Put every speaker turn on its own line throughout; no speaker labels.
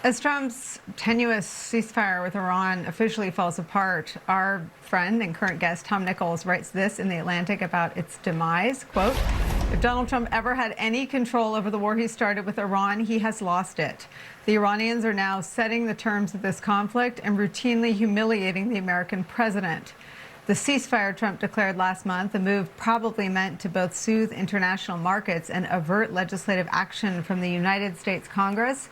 As Trump's tenuous ceasefire with Iran officially falls apart, our friend and current guest Tom Nichols writes this in The Atlantic about its demise. Quote, if Donald Trump ever had any control over the war he started with Iran, he has lost it. The Iranians are now setting the terms of this conflict and routinely humiliating the American president. The ceasefire Trump declared last month, a move probably meant to both soothe international markets and avert legislative action from the United States Congress,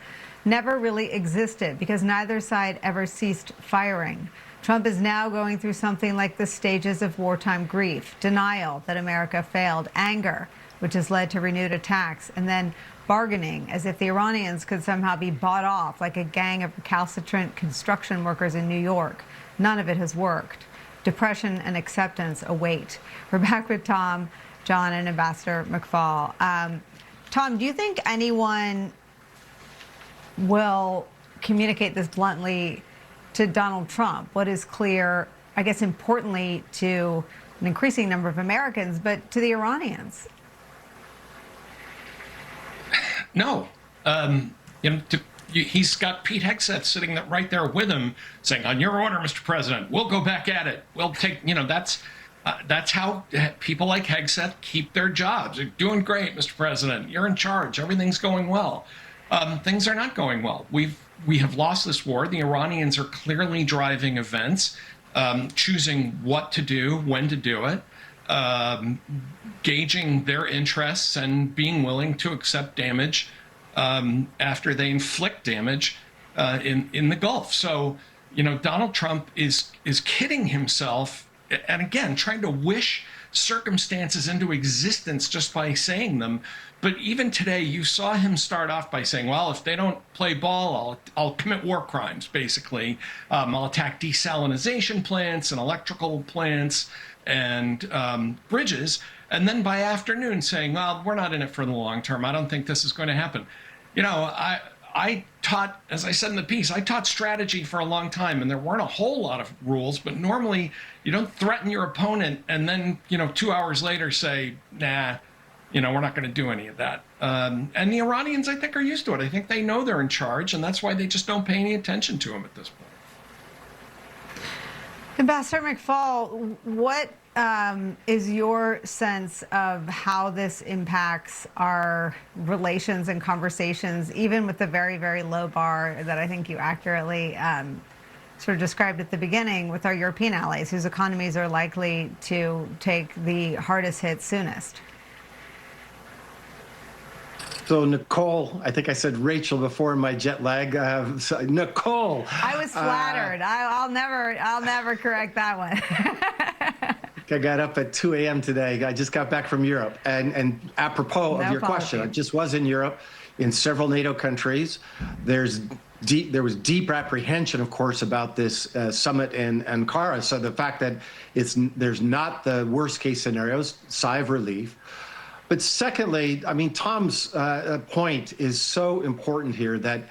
never really existed because neither side ever ceased firing. Trump is now going through something like the stages of wartime grief: denial that America failed, anger, which has led to renewed attacks, and then bargaining as if the Iranians could somehow be bought off like a gang of recalcitrant construction workers in New York. None of it has worked. Depression and acceptance await. We're back with Tom, John, and Ambassador McFaul. Tom, do you think anyone will communicate this bluntly to Donald Trump? What is clear, I guess, importantly to an increasing number of Americans, but to the Iranians?
No. He's got Pete Hegseth sitting right there with him saying, on your order, Mr. President, we'll go back at it. We'll take, that's how people like Hegseth keep their jobs. They're doing great, Mr. President. You're in charge. Everything's going well. Things are not going well. We have lost this war. The Iranians are clearly driving events, choosing what to do, when to do it, gauging their interests and being willing to accept damage after they inflict damage in the Gulf. So, Donald Trump is kidding himself, and again, trying to wish circumstances into existence just by saying them. But even today, you saw him start off by saying, well, if they don't play ball, I'll commit war crimes, basically. I'll attack desalinization plants and electrical plants and bridges. And then by afternoon saying, well, we're not in it for the long term. I don't think this is going to happen. I taught, as I said in the piece, I taught strategy for a long time, and there weren't a whole lot of rules, but normally you don't threaten your opponent and then, 2 hours later say, nah, we're not going to do any of that. And the Iranians, I think, are used to it. I think they know they're in charge, and that's why they just don't pay any attention to him at this point.
Ambassador McFaul, what is your sense of how this impacts our relations and conversations, even with the very, very low bar that I think you accurately sort of described at the beginning with our European allies, whose economies are likely to take the hardest hit soonest?
So Nicolle, I think I said Rachel before in my jet lag. Nicolle.
I was flattered. I'll never correct that one.
I got up at 2 a.m. today. I just got back from Europe. And apropos of your question, I just was in Europe in several NATO countries. There was deep apprehension, of course, about this summit in Ankara. So the fact that there's not the worst case scenarios, sigh of relief. But secondly, I mean, Tom's point is so important here that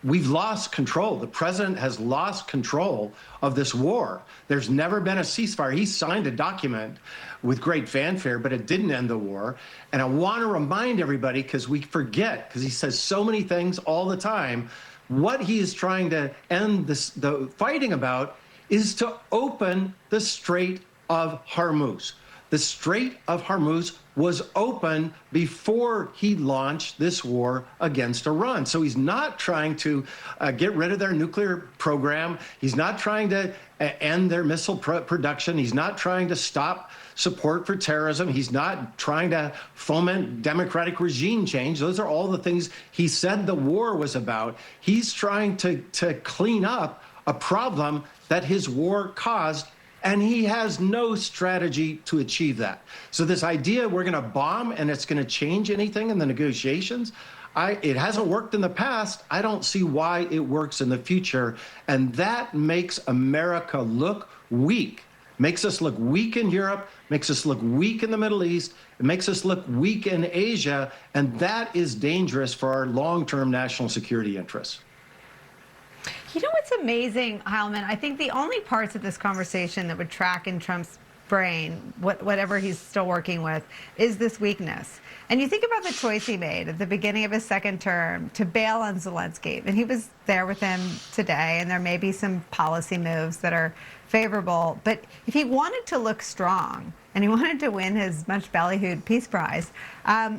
we've lost control. The president has lost control of this war. There's never been a ceasefire. He signed a document with great fanfare, but it didn't end the war. And I want to remind everybody, because we forget, because he says so many things all the time, what he is trying to end the fighting about is to open the Strait of Hormuz. The Strait of Hormuz was open before he launched this war against Iran. So he's not trying to get rid of their nuclear program. He's not trying to end their missile production. He's not trying to stop support for terrorism. He's not trying to foment democratic regime change. Those are all the things he said the war was about. He's trying to clean up a problem that his war caused, and he has no strategy to achieve that. So this idea we're going to bomb and it's going to change anything in the negotiations, it hasn't worked in the past. I don't see why it works in the future. And that makes America look weak, makes us look weak in Europe, makes us look weak in the Middle East, it makes us look weak in Asia. And that is dangerous for our long-term national security interests.
You know what's amazing, Heilemann? I think the only parts of this conversation that would track in Trump's brain, whatever he's still working with, is this weakness. And you think about the choice he made at the beginning of his second term to bail on Zelensky. And he was there with him today, and there may be some policy moves that are favorable. But if he wanted to look strong and he wanted to win his much ballyhooed Peace Prize,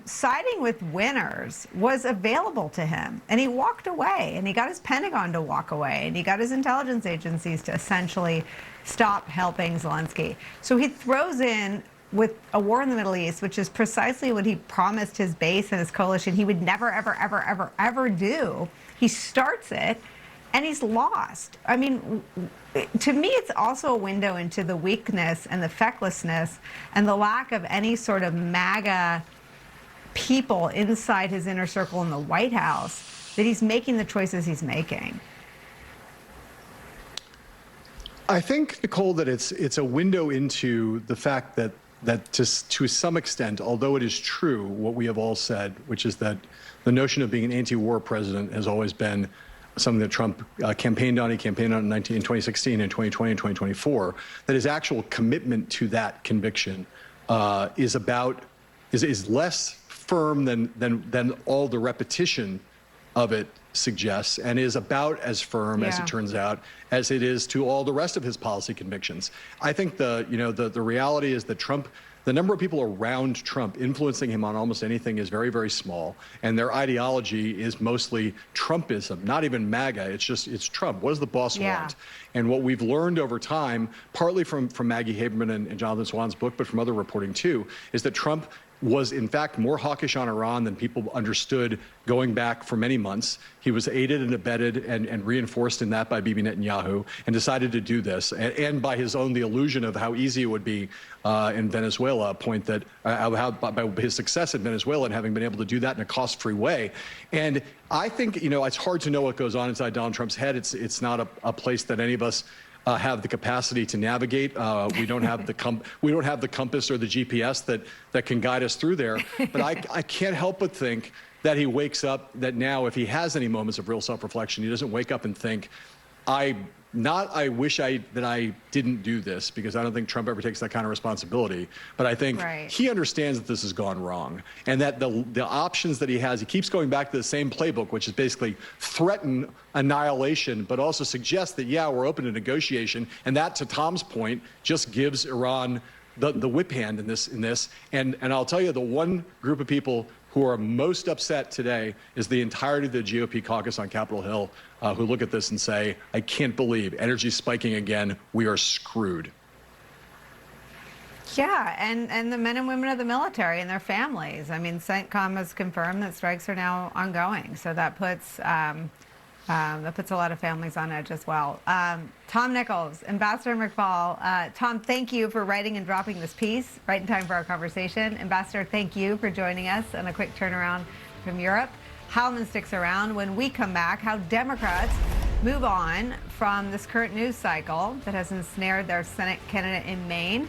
siding with winners was available to him. And he walked away, and he got his Pentagon to walk away, and he got his intelligence agencies to essentially stop helping Zelensky. So he throws in with a war in the Middle East, which is precisely what he promised his base and his coalition he would never, ever, ever, ever, ever do. He starts it, and he's lost. I mean, to me, it's also a window into the weakness and the fecklessness and the lack of any sort of MAGA people inside his inner circle in the White House that he's making the choices he's making.
I think, Nicolle, that it's a window into the fact that to some extent, although it is true what we have all said, which is that the notion of being an anti-war president has always been something that Trump campaigned on. He campaigned on in 2016 and 2020 and 2024. That his actual commitment to that conviction is less firm than all the repetition of it suggests, and is about as firm, as it turns out, as it is to all the rest of his policy convictions. I think the reality is that Trump, the number of people around Trump influencing him on almost anything is very, very small, and their ideology is mostly Trumpism, not even MAGA. It's Trump. What does the boss want? And what we've learned over time, partly from Maggie Haberman and Jonathan Swan's book, but from other reporting too, is that Trump was in fact more hawkish on Iran than people understood going back for many months. He was aided and abetted and reinforced in that by Bibi Netanyahu, and decided to do this, and by the illusion of how easy it would be in Venezuela, a point that by his success in Venezuela and having been able to do that in a cost-free way. And I think, it's hard to know what goes on inside Donald Trump's head. It's not a place that any of us have the capacity to navigate. We don't have the compass or the GPS that can guide us through there. But I can't help but think that he wakes up, that now if he has any moments of real self-reflection, he doesn't wake up and think, I wish that I didn't do this, because I don't think Trump ever takes that kind of responsibility. But I think he understands that this has gone wrong, and that the options that he has, he keeps going back to the same playbook, which is basically threaten annihilation, but also suggest that, we're open to negotiation. And that, to Tom's point, just gives Iran the whip hand in this. And I'll tell you, the one group of people who are most upset today is the entirety of the GOP caucus on Capitol Hill, who look at this and say, I can't believe energy's spiking again. We are screwed. Yeah, and the men and women of the military and their families. I mean, CENTCOM has confirmed that strikes are now ongoing, so that puts a lot of families on edge as well. Tom Nichols, Ambassador McFaul. Tom, thank you for writing and dropping this piece right in time for our conversation. Ambassador, thank you for joining us on a quick turnaround from Europe. Heilemann sticks around. When we come back, how Democrats move on from this current news cycle that has ensnared their Senate candidate in Maine